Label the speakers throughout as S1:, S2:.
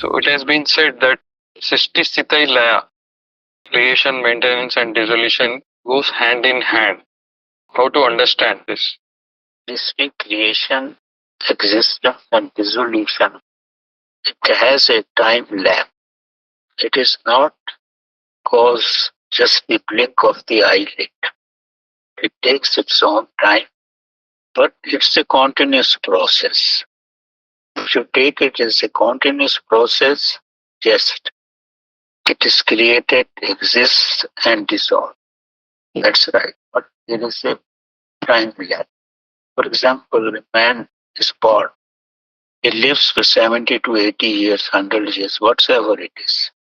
S1: So it has been said that Srishti Sthiti Laya, creation, maintenance, and dissolution goes hand in hand. How to understand this?
S2: This creation, existence, and dissolution, it has a time lag. It is not cause just the blink of the eyelid. It takes its own time, but it's a continuous process. If you take it as a continuous process, just it is created, exists, and dissolves. That's right. But there is a time lag. For example, a man is born. He lives for 70 to 80 years, 100 years, whatsoever it is.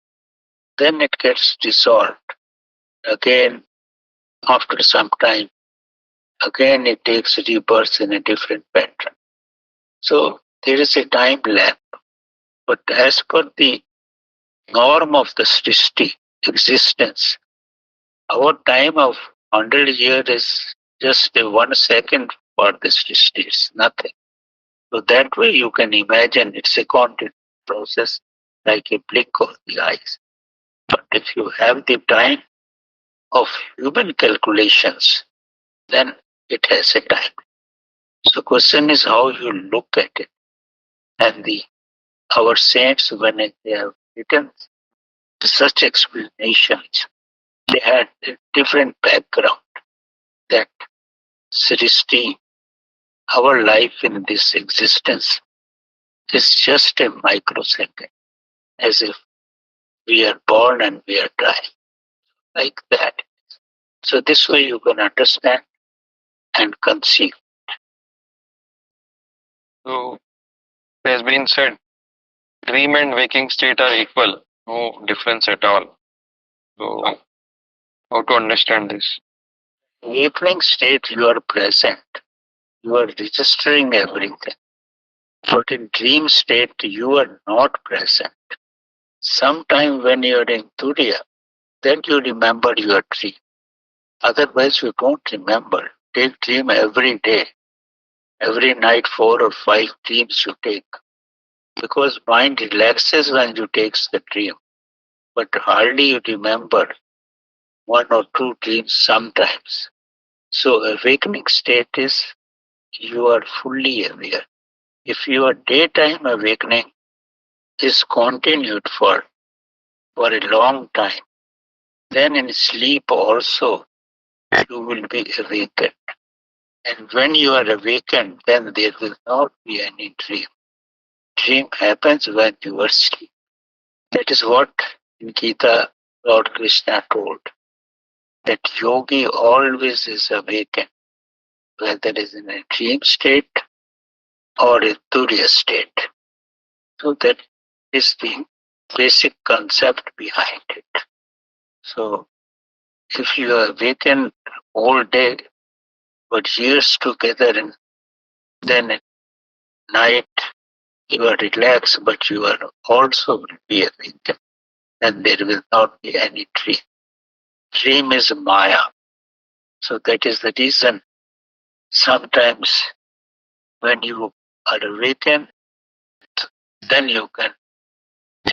S2: Then it gets dissolved. Again, after some time, again it takes rebirth in a different pattern. So there is a time lag. But as per the norm of the Srishti existence, our time of 100 years is just a 1 second for the Srishti. It's nothing. So that way you can imagine it's a continuous process like a blink of the eyes. But if you have the time of human calculations, then it has a time. So question is how you look at it. And our saints, when they have written such explanations, they had a different background that Srishti, our life in this existence is just a microsecond, as if we are born and we are dying, like that. So this way you can understand and conceive.
S1: So it has been said, dream and waking state are equal, no difference at all. So how to understand this?
S2: Waking state, you are present. You are registering everything. But in dream state, you are not present. Sometime when you are in Turiya, then you remember your dream. Otherwise, you don't remember. Take dream every day. Every night, 4 or 5 dreams you take. Because mind relaxes when you take the dream. But hardly you remember 1 or 2 dreams sometimes. So awakening state is you are fully aware. If your daytime awakening is continued for a long time, then in sleep also you will be awakened. And when you are awakened, then there will not be any dream. Dream happens when you are asleep. That is what in Gita Lord Krishna told, that yogi always is awakened, whether it is in a dream state or a turiya state. So that is the basic concept behind it. So if you are awakened all day but years together and then at night you are relaxed but you are also will be awakened, then there will not be any dream. Dream is Maya. So that is the reason sometimes when you are awakened, then you can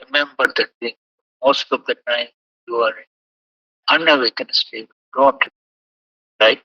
S2: remember the thing. Most of the time you are in unawakened state, don't, right?